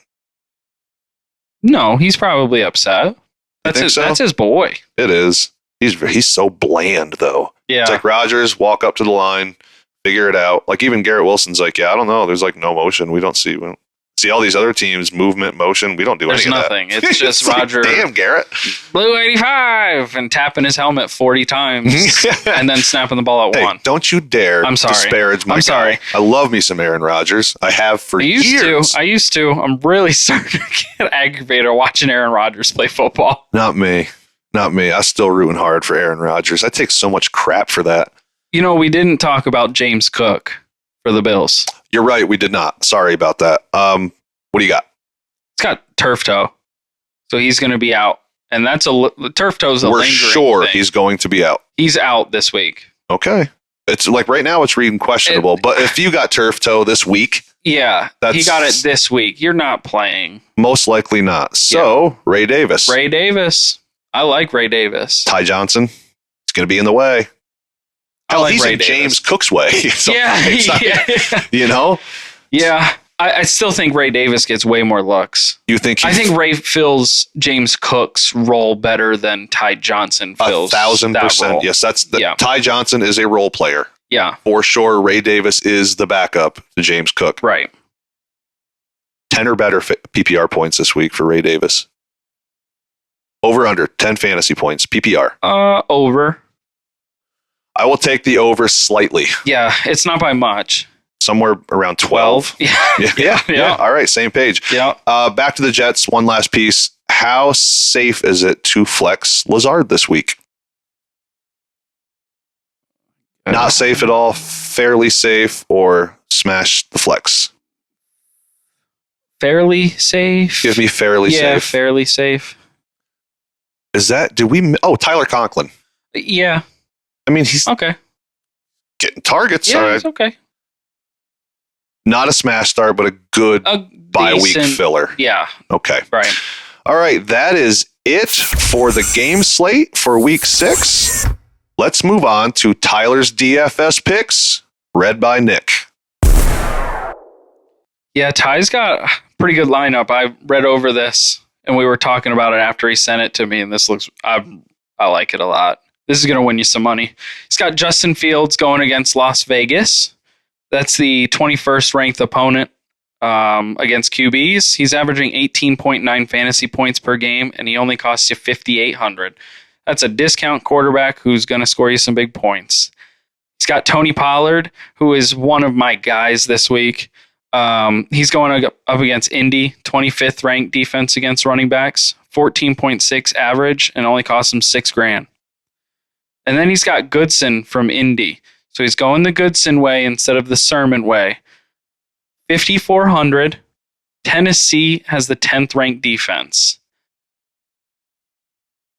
No, he's probably upset. That's his boy. It is. He's so bland, though. Yeah. It's like Rodgers, walk up to the line, figure it out. Like, even Garrett Wilson's like, yeah, I don't know. There's like no motion. We don't see. It's See all these other teams, movement, motion. We don't do There's any of nothing. that. It's just Roger. Damn, Garrett. Blue 85 and tapping his helmet 40 times and then snapping the ball at one. Don't you dare disparage my guy. I love me some Aaron Rodgers. I have for years. I used to. I'm really starting to get aggravated watching Aaron Rodgers play football. Not me. I'm still rooting hard for Aaron Rodgers. I take so much crap for that. You know, we didn't talk about James Cook for the Bills. You're right. We did not. Sorry about that. What do you got? He's got turf toe. So he's going to be out. And that's turf toe's a We're lingering sure thing. He's going to be out. He's out this week. Okay. It's like right now it's reading questionable. But if you got turf toe this week. Yeah. He got it this week. You're not playing. Most likely not. So Ray Davis. I like Ray Davis. Ty Johnson. It's going to be in the way. Hell, like he's Ray in Davis. James Cook's way. So Yeah. You know? Yeah. I still think Ray Davis gets way more looks. You think? I think Ray fills James Cook's role better than Ty Johnson fills 1,000%. role. Yes, Ty Johnson is a role player. Yeah. For sure, Ray Davis is the backup to James Cook. Right. 10 or better PPR points this week for Ray Davis. Over under 10 fantasy points PPR. Over. I will take the over slightly. Yeah, it's not by much. Somewhere around 12. Yeah. All right, same page. Yeah. Back to the Jets. One last piece. How safe is it to flex Lazard this week? Not safe at all. Fairly safe, or smash the flex. Fairly safe. Give me fairly safe. Yeah, fairly safe. Is that? Tyler Conklin. Yeah. I mean, he's okay. Getting targets. Yeah, all right. it's okay. Not a smash start, but a good bye-week filler. Yeah. Okay. Right. All right. That is it for the game slate for week 6. Let's move on to Tyler's DFS picks, read by Nick. Yeah, Ty's got a pretty good lineup. I read over this, and we were talking about it after he sent it to me, and this looks, I like it a lot. This is going to win you some money. He's got Justin Fields going against Las Vegas. That's the 21st ranked opponent against QBs. He's averaging 18.9 fantasy points per game, and he only costs you $5,800. That's a discount quarterback who's going to score you some big points. He's got Tony Pollard, who is one of my guys this week. He's going up against Indy, 25th ranked defense against running backs, 14.6 average, and only costs him $6,000. And then he's got Goodson from Indy. So he's going the Goodson way instead of the Sermon way. 5,400. Tennessee has the 10th ranked defense.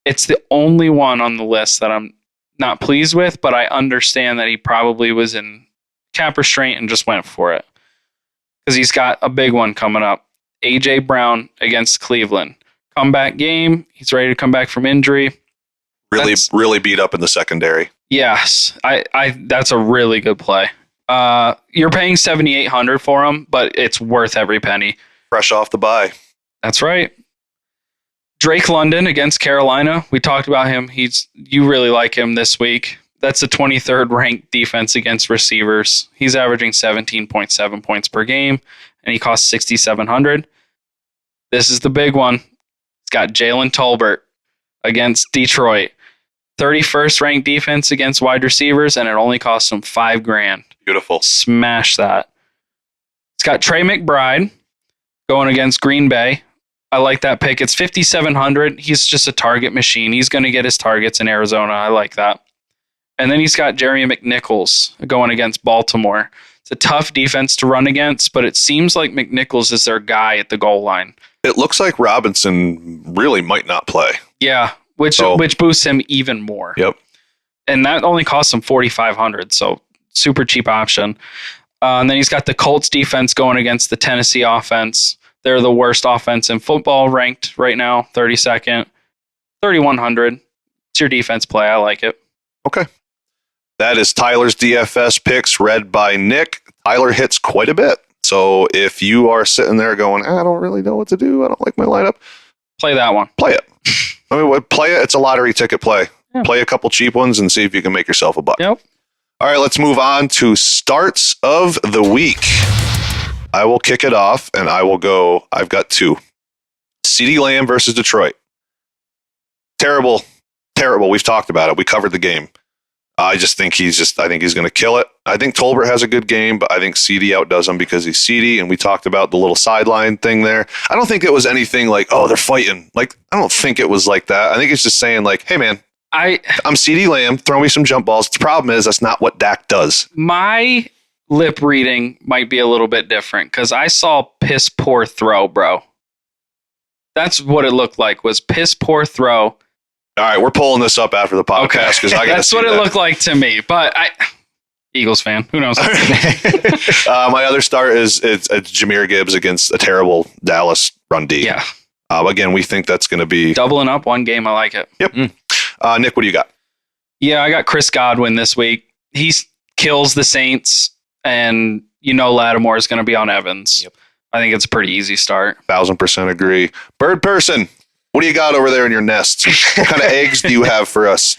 It's the only one on the list that I'm not pleased with, but I understand that he probably was in cap restraint and just went for it. Because he's got a big one coming up. A.J. Brown against Cleveland. Comeback game. He's ready to come back from injury. Really beat up in the secondary. Yes. That's a really good play. You're paying $7,800 for him, but it's worth every penny. Fresh off the bye. That's right. Drake London against Carolina. We talked about him. You really like him this week. That's the 23rd ranked defense against receivers. He's averaging 17.7 points per game, and he costs $6,700. This is the big one. He's got Jalen Tolbert against Detroit. 31st ranked defense against wide receivers, and it only costs him $5,000. Beautiful. Smash that. He's got Trey McBride going against Green Bay. I like that pick. It's $5,700. He's just a target machine. He's going to get his targets in Arizona. I like that. And then he's got Jerry McNichols going against Baltimore. It's a tough defense to run against, but it seems like McNichols is their guy at the goal line. It looks like Robinson really might not play. Yeah, which boosts him even more. Yep. And that only costs him $4,500, so super cheap option. And then he's got the Colts defense going against the Tennessee offense. They're the worst offense in football, ranked right now, 32nd, $3,100. It's your defense play. I like it. Okay. That is Tyler's DFS picks, read by Nick. Tyler hits quite a bit. So if you are sitting there going, I don't really know what to do, I don't like my lineup, play that one. Play it. Play it. It's a lottery ticket play. Yeah. Play a couple cheap ones and see if you can make yourself a buck. Yep. All right, let's move on to starts of the week. I will kick it off, and I will go. I've got two. CeeDee Lamb versus Detroit. Terrible. We've talked about it. We covered the game. I think he's going to kill it. I think Tolbert has a good game, but I think CeeDee outdoes him because he's CeeDee, and we talked about the little sideline thing there. I don't think it was anything like, oh, they're fighting. Like, I don't think it was like that. I think it's just saying like, hey, man, I'm CeeDee Lamb. Throw me some jump balls. The problem is that's not what Dak does. My lip reading might be a little bit different because I saw piss poor throw, bro. That's what it looked like, was piss poor throw. All right, we're pulling this up after the podcast because I got to see That's what it looked like to me. But Eagles fan, who knows? My other start is it's Jahmyr Gibbs against a terrible Dallas run D. Yeah. Again, we think that's going to be doubling up one game. I like it. Yep. Nick, what do you got? Yeah, I got Chris Godwin this week. He kills the Saints, and Lattimore is going to be on Evans. Yep. I think it's a pretty easy start. 1,000% agree. Bird person, what do you got over there in your nest? What kind of eggs do you have for us?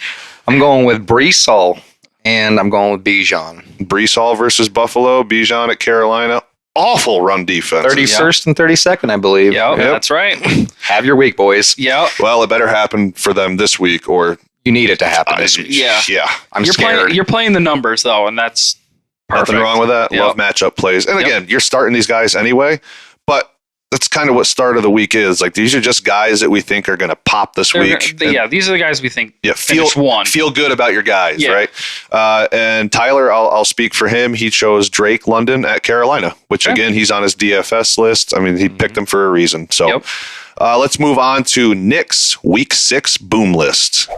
I'm going with Brees Hall, and I'm going with Bijan. Brees Hall versus Buffalo. Bijan at Carolina. Awful run defense. 31st and 32nd, I believe. Yep, that's right. Have your week, boys. Yep. Well, it better happen for them this week, or you need it to happen this week. Yeah. I'm scared. You're playing the numbers, though, and that's perfect. Nothing wrong with that. Yep. Love matchup plays. And again, you're starting these guys anyway, but that's kind of what start of the week is. Like, these are just guys that we think are going to pop this week. These are the guys we think feel good about your guys, right? And Tyler, I'll speak for him. He chose Drake London at Carolina, which again, he's on his DFS list. I mean, he picked him for a reason. So let's move on to Nick's Week 6 boom list.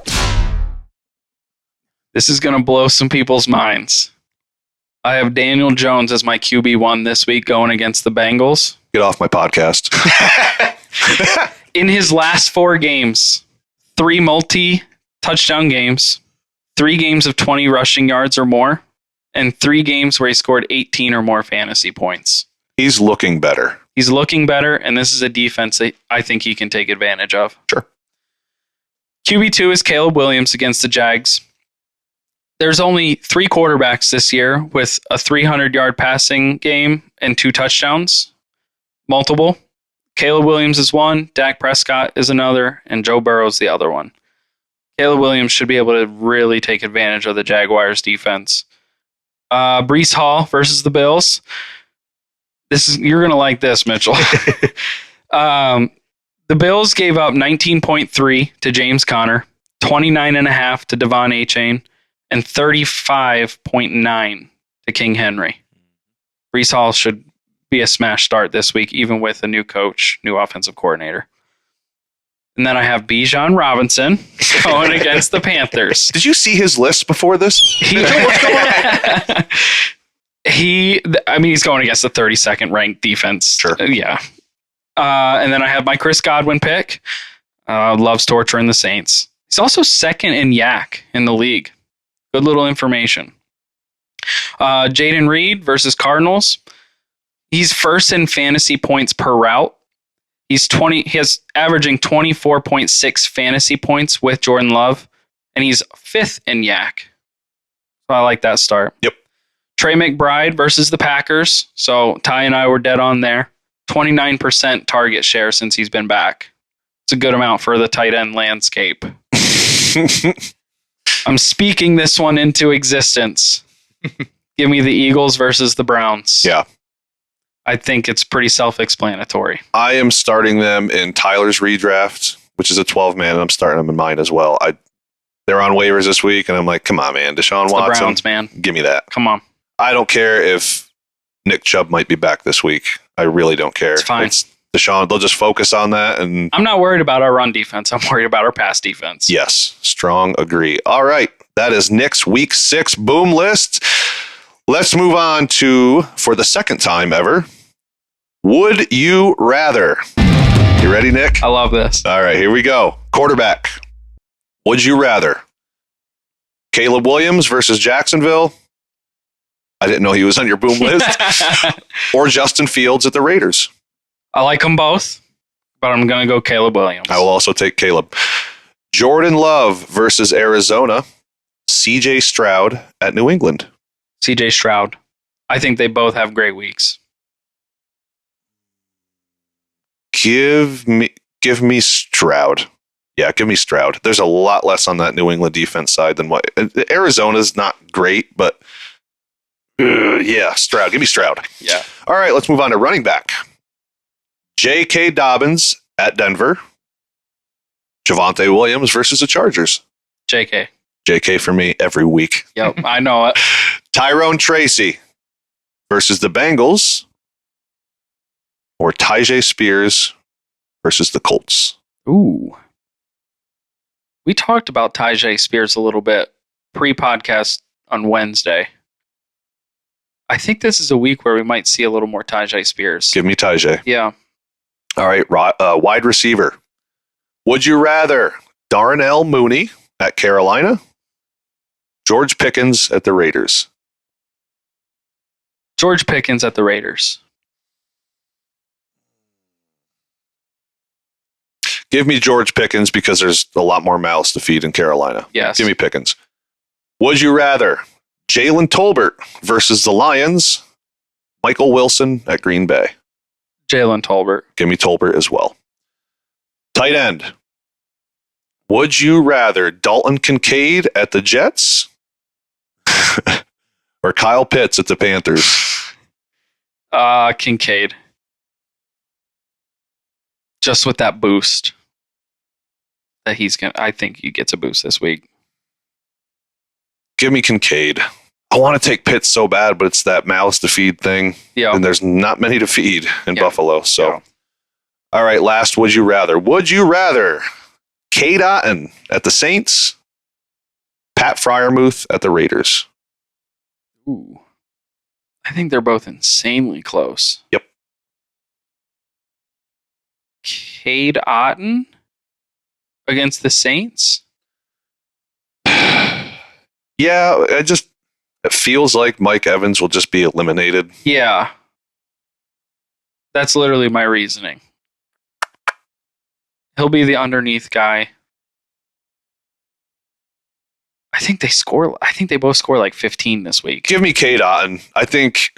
This is going to blow some people's minds. I have Daniel Jones as my QB1 this week going against the Bengals. Get off my podcast. In his last 4 games, 3 multi-touchdown games, 3 games of 20 rushing yards or more, and 3 games where he scored 18 or more fantasy points. He's looking better. And this is a defense that I think he can take advantage of. Sure. QB2 is Caleb Williams against the Jags. There's only 3 quarterbacks this year with a 300-yard passing game and 2 touchdowns. Multiple. Caleb Williams is one, Dak Prescott is another, and Joe Burrow is the other one. Caleb Williams should be able to really take advantage of the Jaguars' defense. Brees Hall versus the Bills. You're going to like this, Mitchell. The Bills gave up 19.3 to James Conner, 29.5 to Devon Achane, and 35.9 to King Henry. Brees Hall should be a smash start this week, even with a new coach, new offensive coordinator. And then I have Bijan Robinson going against the Panthers. Did you see his list before this? What's going on? He's going against the 32nd ranked defense. Sure. Yeah. And then I have my Chris Godwin pick. Loves torturing the Saints. He's also second in yak in the league. Good little information. Jaden Reed versus Cardinals. He's first in fantasy points per route. He has averaging 24.6 fantasy points with Jordan Love, and he's 5th in yak. So I like that start. Yep. Trey McBride versus the Packers. So Ty and I were dead on there. 29% target share since he's been back. It's a good amount for the tight end landscape. I'm speaking this one into existence. Give me the Eagles versus the Browns. Yeah. I think it's pretty self-explanatory. I am starting them in Tyler's redraft, which is a 12-man, and I'm starting them in mine as well. They're on waivers this week, and I'm like, come on, man. Deshaun Watson. The Browns, man. Give me that. Come on. I don't care if Nick Chubb might be back this week. I really don't care. It's fine. Deshaun, they'll just focus on that. And I'm not worried about our run defense. I'm worried about our pass defense. Yes, strong agree. All right. That is Nick's Week 6 boom list. Let's move on to, for the second time ever, Would You Rather. You ready, Nick? I love this. All right, here we go. Quarterback. Would you rather Caleb Williams versus Jacksonville? I didn't know he was on your boom list. Or Justin Fields at the Raiders? I like them both, but I'm going to go Caleb Williams. I will also take Caleb. Jordan Love versus Arizona. CJ Stroud at New England. CJ Stroud. I think they both have great weeks. Give me Stroud. Yeah, give me Stroud. There's a lot less on that New England defense side than what Arizona's not great, but yeah, Stroud. Give me Stroud. Yeah. All right, let's move on to running back. J.K. Dobbins at Denver. Javonte Williams versus the Chargers. JK. JK for me every week. Yep, I know it. Tyrone Tracy versus the Bengals. Or Tyjae Spears versus the Colts. Ooh. We talked about Tyjae Spears a little bit pre-podcast on Wednesday. I think this is a week where we might see a little more Tyjae Spears. Give me Tyjae. Yeah. All right, wide receiver. Would you rather Darnell Mooney at Carolina? George Pickens at the Raiders? George Pickens at the Raiders. Give me George Pickens because there's a lot more mouths to feed in Carolina. Yes. Give me Pickens. Would you rather Jalen Tolbert versus the Lions? Michael Wilson at Green Bay? Jalen Tolbert. Give me Tolbert as well. Tight end. Would you rather Dalton Kincaid at the Jets? Or Kyle Pitts at the Panthers? Kincaid. Just with that boost that he's going to, I think he gets a boost this week. Give me Kincaid. I want to take Pitts so bad, but it's that mouths to feed thing. Yeah. And there's not many to feed in Yeah. Buffalo. So, Yeah. All right, last, would you rather? Would you rather Cade Otton at the Saints? Pat Freiermuth at the Raiders? Ooh. I think they're both insanely close. Yep. Cade Otton against the Saints? Yeah, it feels like Mike Evans will just be eliminated. Yeah. That's literally my reasoning. He'll be the underneath guy. I think they both score like 15 this week. Give me Cade Otton. I think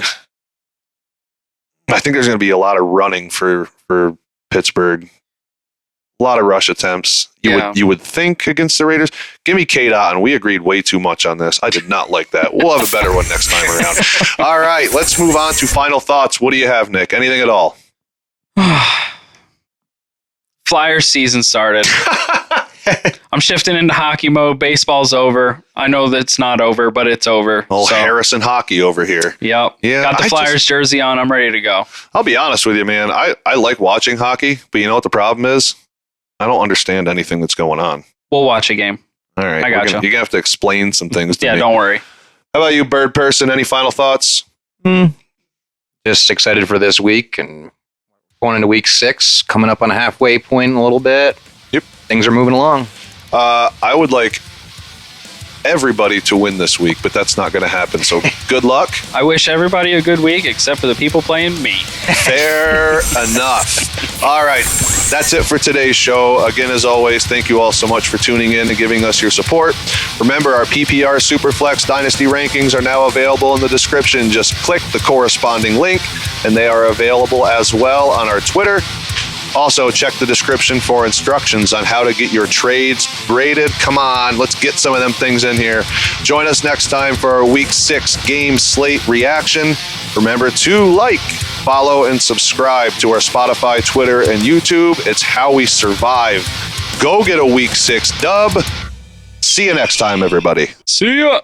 there's going to be a lot of running for Pittsburgh. A lot of rush attempts. You would think against the Raiders. Give me Cade Otton. We agreed way too much on this. I did not like that. We'll have a better one next time around. All right, let's move on to final thoughts. What do you have, Nick? Anything at all? Flyers season started. I'm shifting into hockey mode. Baseball's over. I know that it's not over, but it's over. Harrison hockey over here. Yep. Yeah, got the Flyers jersey on. I'm ready to go. I'll be honest with you, man. I like watching hockey, but you know what the problem is? I don't understand anything that's going on. We'll watch a game. All right. I got you. You're going to have to explain some things to me. Yeah, don't worry. How about you, Bird Person? Any final thoughts? Just excited for this week and going into week 6, coming up on a halfway point in a little bit. Yep. Things are moving along. I would like everybody to win this week, but that's not going to happen. So good luck. I wish everybody a good week, except for the people playing me. Fair enough. All right. That's it for today's show. Again, as always, thank you all so much for tuning in and giving us your support. Remember, our PPR Superflex Dynasty rankings are now available in the description. Just click the corresponding link, and they are available as well on our Twitter. Also, check the description for instructions on how to get your trades graded. Come on, let's get some of them things in here. Join us next time for our Week 6 game slate reaction. Remember to like, follow, and subscribe to our Spotify, Twitter, and YouTube. It's how we survive. Go get a Week 6 dub. See you next time, everybody. See ya.